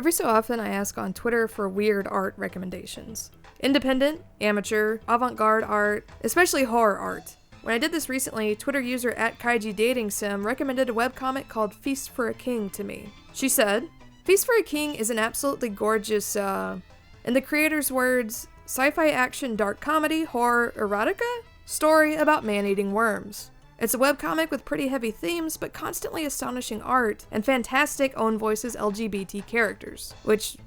Every so often I ask on Twitter for weird art recommendations. Independent, amateur, avant-garde art, especially horror art. When I did this recently, Twitter user @KaijiDatingSim recommended a webcomic called Feast for a King to me. She said, "Feast for a King is an absolutely gorgeous, in the creator's words, sci-fi action dark comedy, horror, erotica? Story about man-eating worms. It's a webcomic with pretty heavy themes, but constantly astonishing art, and fantastic own voices LGBT characters." Which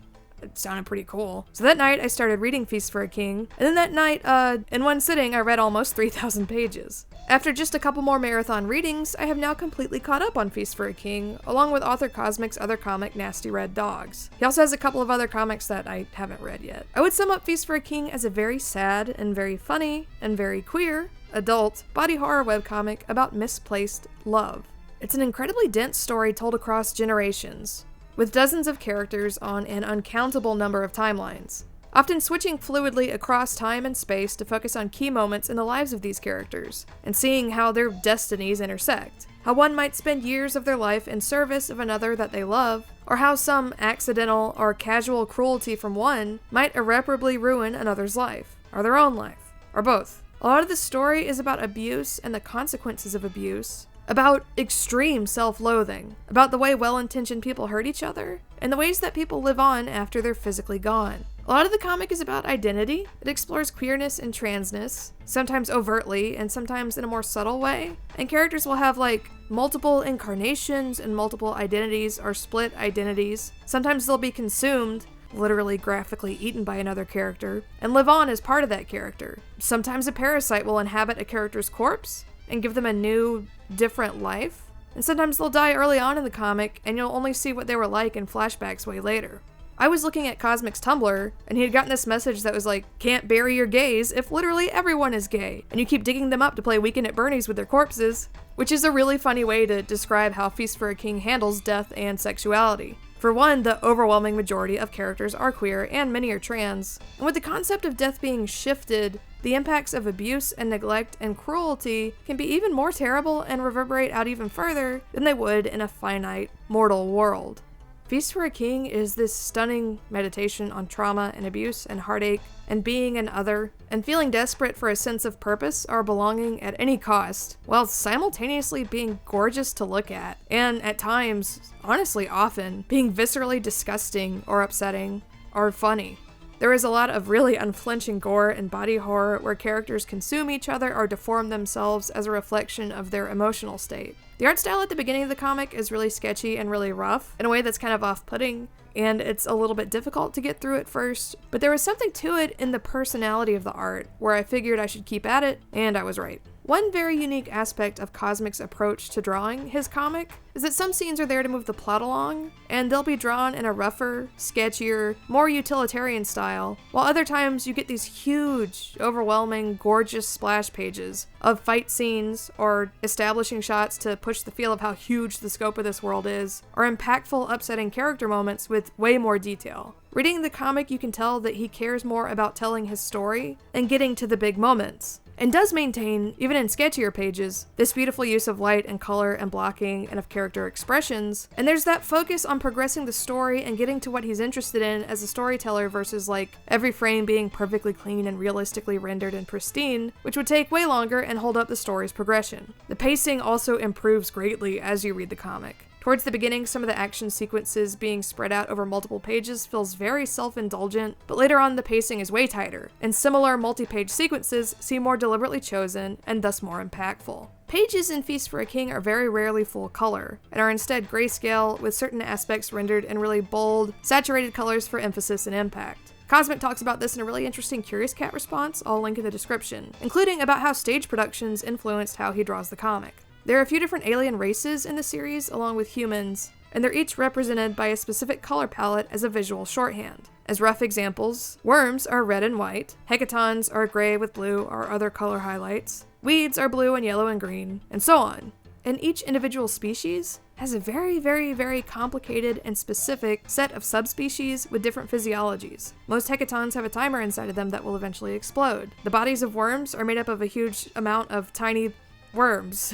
sounded pretty cool. So that night I started reading Feast for a King, and then that night, in one sitting, I read almost 3,000 pages. After just a couple more marathon readings, I have now completely caught up on Feast for a King, along with author Cosmic's other comic, Nasty Red Dogs. He also has a couple of other comics that I haven't read yet. I would sum up Feast for a King as a very sad and very funny and very queer, adult, body horror webcomic about misplaced love. It's an incredibly dense story told across generations, with dozens of characters on an uncountable number of timelines, often switching fluidly across time and space to focus on key moments in the lives of these characters, and seeing how their destinies intersect. How one might spend years of their life in service of another that they love, or how some accidental or casual cruelty from one might irreparably ruin another's life, or their own life, or both. A lot of the story is about abuse and the consequences of abuse, about extreme self-loathing, about the way well-intentioned people hurt each other, and the ways that people live on after they're physically gone. A lot of the comic is about identity. It explores queerness and transness, sometimes overtly and sometimes in a more subtle way, and characters will have multiple incarnations and multiple identities or split identities. Sometimes they'll be consumed, literally graphically eaten by another character, and live on as part of that character. Sometimes a parasite will inhabit a character's corpse and give them a new, different life. And sometimes they'll die early on in the comic, and you'll only see what they were like in flashbacks way later. I was looking at Cosmic's Tumblr, and he had gotten this message that was like, "Can't bury your gays if literally everyone is gay, and you keep digging them up to play Weekend at Bernie's with their corpses," which is a really funny way to describe how Feast for a King handles death and sexuality. For one, the overwhelming majority of characters are queer, and many are trans. And with the concept of death being shifted, the impacts of abuse and neglect and cruelty can be even more terrible and reverberate out even further than they would in a finite, mortal world. Feast for a King is this stunning meditation on trauma and abuse and heartache and being an other and feeling desperate for a sense of purpose or belonging at any cost, while simultaneously being gorgeous to look at, and at times, honestly often, being viscerally disgusting or upsetting or funny. There is a lot of really unflinching gore and body horror where characters consume each other or deform themselves as a reflection of their emotional state. The art style at the beginning of the comic is really sketchy and really rough, in a way that's kind of off-putting, and it's a little bit difficult to get through at first, but there was something to it in the personality of the art, where I figured I should keep at it, and I was right. One very unique aspect of Cosmic's approach to drawing his comic is that some scenes are there to move the plot along, and they'll be drawn in a rougher, sketchier, more utilitarian style, while other times you get these huge, overwhelming, gorgeous splash pages of fight scenes, or establishing shots to push the feel of how huge the scope of this world is, or impactful, upsetting character moments with way more detail. Reading the comic, you can tell that he cares more about telling his story and getting to the big moments, and does maintain, even in sketchier pages, this beautiful use of light and color and blocking and of character expressions, and there's that focus on progressing the story and getting to what he's interested in as a storyteller versus every frame being perfectly clean and realistically rendered and pristine, which would take way longer and hold up the story's progression. The pacing also improves greatly as you read the comic. Towards the beginning, some of the action sequences being spread out over multiple pages feels very self-indulgent, but later on the pacing is way tighter, and similar multi-page sequences seem more deliberately chosen and thus more impactful. Pages in Feast for a King are very rarely full color, and are instead grayscale, with certain aspects rendered in really bold, saturated colors for emphasis and impact. Cosmic talks about this in a really interesting Curious Cat response I'll link in the description, including about how stage productions influenced how he draws the comic. There are a few different alien races in the series, along with humans, and they're each represented by a specific color palette as a visual shorthand. As rough examples, worms are red and white, hecatons are gray with blue or other color highlights, weeds are blue and yellow and green, and so on. And each individual species has a very, very, very complicated and specific set of subspecies with different physiologies. Most hecatons have a timer inside of them that will eventually explode. The bodies of worms are made up of a huge amount of tiny worms.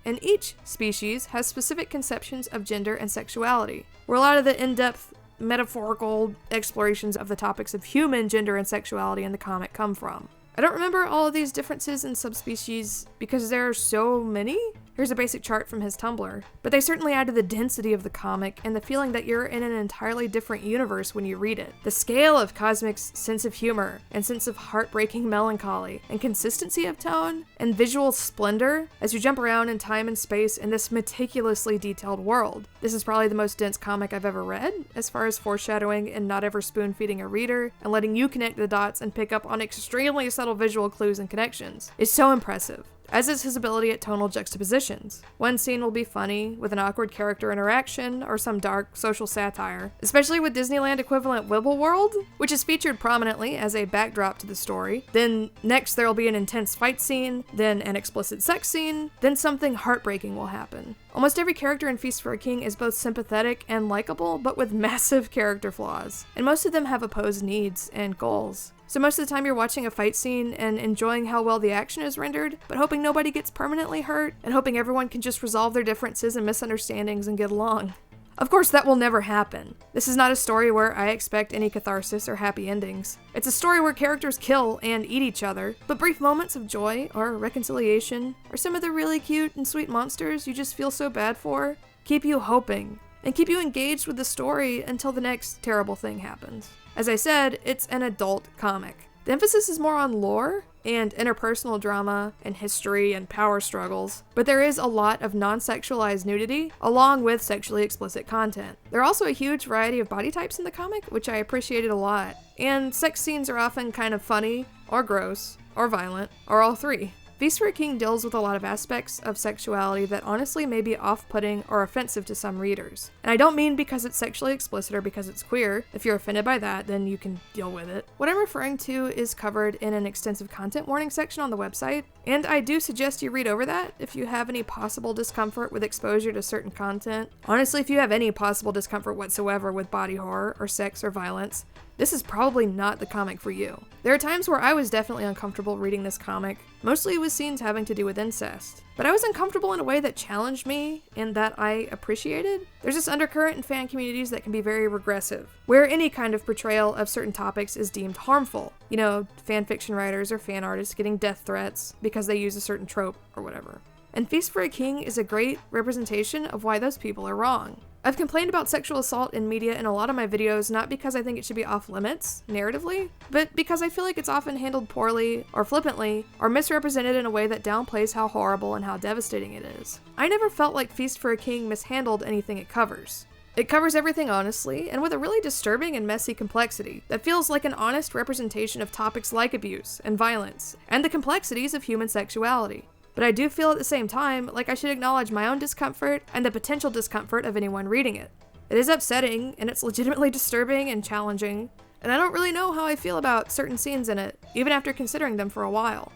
And each species has specific conceptions of gender and sexuality, where a lot of the in-depth metaphorical explorations of the topics of human gender and sexuality in the comic come from. I don't remember all of these differences in subspecies because there are so many. Here's a basic chart from his Tumblr, but they certainly add to the density of the comic and the feeling that you're in an entirely different universe when you read it. The scale of Cosmic's sense of humor and sense of heartbreaking melancholy and consistency of tone and visual splendor as you jump around in time and space in this meticulously detailed world. This is probably the most dense comic I've ever read, as far as foreshadowing and not ever spoon-feeding a reader and letting you connect the dots and pick up on extremely subtle visual clues and connections. It's so impressive, as is his ability at tonal juxtapositions. One scene will be funny, with an awkward character interaction, or some dark social satire, especially with Disneyland equivalent Wibble World, which is featured prominently as a backdrop to the story. Then next there will be an intense fight scene, then an explicit sex scene, then something heartbreaking will happen. Almost every character in Feast for a King is both sympathetic and likable, but with massive character flaws, and most of them have opposed needs and goals. So most of the time you're watching a fight scene and enjoying how well the action is rendered, but hoping nobody gets permanently hurt, and hoping everyone can just resolve their differences and misunderstandings and get along. Of course, that will never happen. This is not a story where I expect any catharsis or happy endings. It's a story where characters kill and eat each other, but brief moments of joy or reconciliation, or some of the really cute and sweet monsters you just feel so bad for, keep you hoping, and keep you engaged with the story until the next terrible thing happens. As I said, it's an adult comic. The emphasis is more on lore and interpersonal drama and history and power struggles, but there is a lot of non-sexualized nudity along with sexually explicit content. There are also a huge variety of body types in the comic, which I appreciated a lot, and sex scenes are often kind of funny, or gross, or violent, or all three. Feast for a King deals with a lot of aspects of sexuality that honestly may be off-putting or offensive to some readers. And I don't mean because it's sexually explicit or because it's queer. If you're offended by that, then you can deal with it. What I'm referring to is covered in an extensive content warning section on the website, and I do suggest you read over that if you have any possible discomfort with exposure to certain content. Honestly, if you have any possible discomfort whatsoever with body horror or sex or violence, this is probably not the comic for you. There are times where I was definitely uncomfortable reading this comic, mostly with scenes having to do with incest. But I was uncomfortable in a way that challenged me and that I appreciated. There's this undercurrent in fan communities that can be very regressive, where any kind of portrayal of certain topics is deemed harmful. You know, fan fiction writers or fan artists getting death threats because they use a certain trope or whatever. And Feast for a King is a great representation of why those people are wrong. I've complained about sexual assault in media in a lot of my videos, not because I think it should be off limits, narratively, but because I feel like it's often handled poorly, or flippantly, or misrepresented in a way that downplays how horrible and how devastating it is. I never felt like Feast for a King mishandled anything it covers. It covers everything honestly, and with a really disturbing and messy complexity that feels like an honest representation of topics like abuse and violence, and the complexities of human sexuality. But I do feel at the same time like I should acknowledge my own discomfort and the potential discomfort of anyone reading it. It is upsetting, and it's legitimately disturbing and challenging, and I don't really know how I feel about certain scenes in it, even after considering them for a while.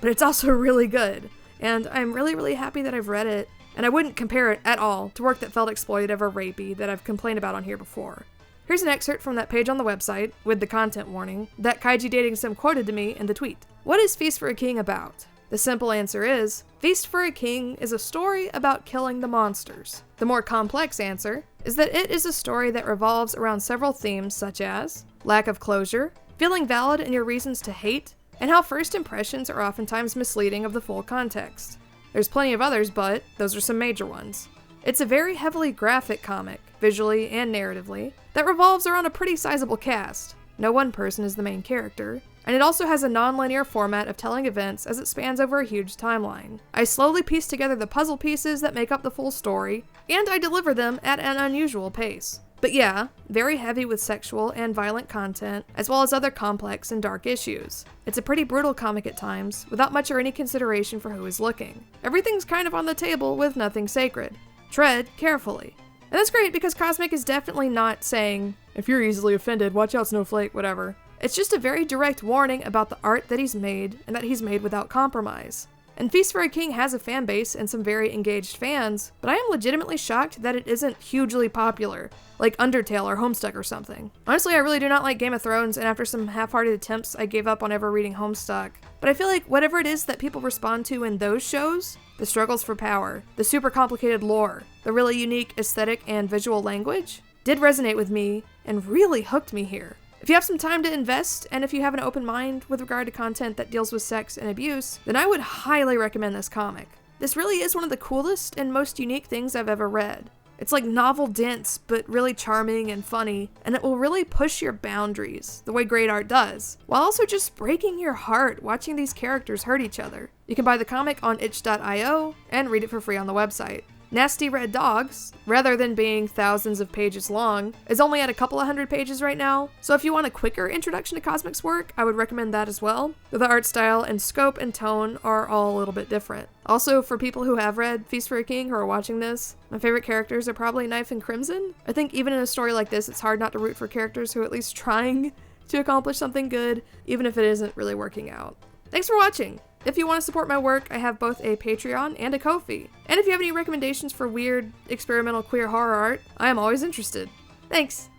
But it's also really good, and I'm really happy that I've read it, and I wouldn't compare it at all to work that felt exploitative or rapey that I've complained about on here before. Here's an excerpt from that page on the website, with the content warning, that Kaiji Dating Sim quoted to me in the tweet. What is Feast for a King about? The simple answer is, Feast for a King is a story about killing the monsters. The more complex answer is that it is a story that revolves around several themes such as lack of closure, feeling valid in your reasons to hate, and how first impressions are oftentimes misleading of the full context. There's plenty of others, but those are some major ones. It's a very heavily graphic comic, visually and narratively, that revolves around a pretty sizable cast. No one person is the main character, and it also has a non-linear format of telling events as it spans over a huge timeline. I slowly piece together the puzzle pieces that make up the full story, and I deliver them at an unusual pace. But yeah, very heavy with sexual and violent content, as well as other complex and dark issues. It's a pretty brutal comic at times, without much or any consideration for who is looking. Everything's kind of on the table with nothing sacred. Tread carefully. And that's great because Cosmic is definitely not saying, if you're easily offended, watch out Snowflake, whatever. It's just a very direct warning about the art that he's made, and that he's made without compromise. And Feast for a King has a fan base and some very engaged fans, but I am legitimately shocked that it isn't hugely popular, like Undertale or Homestuck or something. Honestly, I really do not like Game of Thrones, and after some half-hearted attempts, I gave up on ever reading Homestuck. But I feel like whatever it is that people respond to in those shows, the struggles for power, the super complicated lore, the really unique aesthetic and visual language, did resonate with me and really hooked me here. If you have some time to invest, and if you have an open mind with regard to content that deals with sex and abuse, then I would highly recommend this comic. This really is one of the coolest and most unique things I've ever read. It's like novel dense, but really charming and funny, and it will really push your boundaries, the way great art does, while also just breaking your heart watching these characters hurt each other. You can buy the comic on itch.io and read it for free on the website. Nasty Red Dogs, rather than being thousands of pages long, is only at a couple of hundred pages right now, so if you want a quicker introduction to Cosmic's work, I would recommend that as well, though the art style and scope and tone are all a little bit different. Also, for people who have read Feast for a King who are watching this, my favorite characters are probably Knife and Crimson. I think even in a story like this, it's hard not to root for characters who are at least trying to accomplish something good, even if it isn't really working out. Thanks for watching! If you want to support my work, I have both a Patreon and a Ko-fi. And if you have any recommendations for weird, experimental queer horror art, I am always interested. Thanks!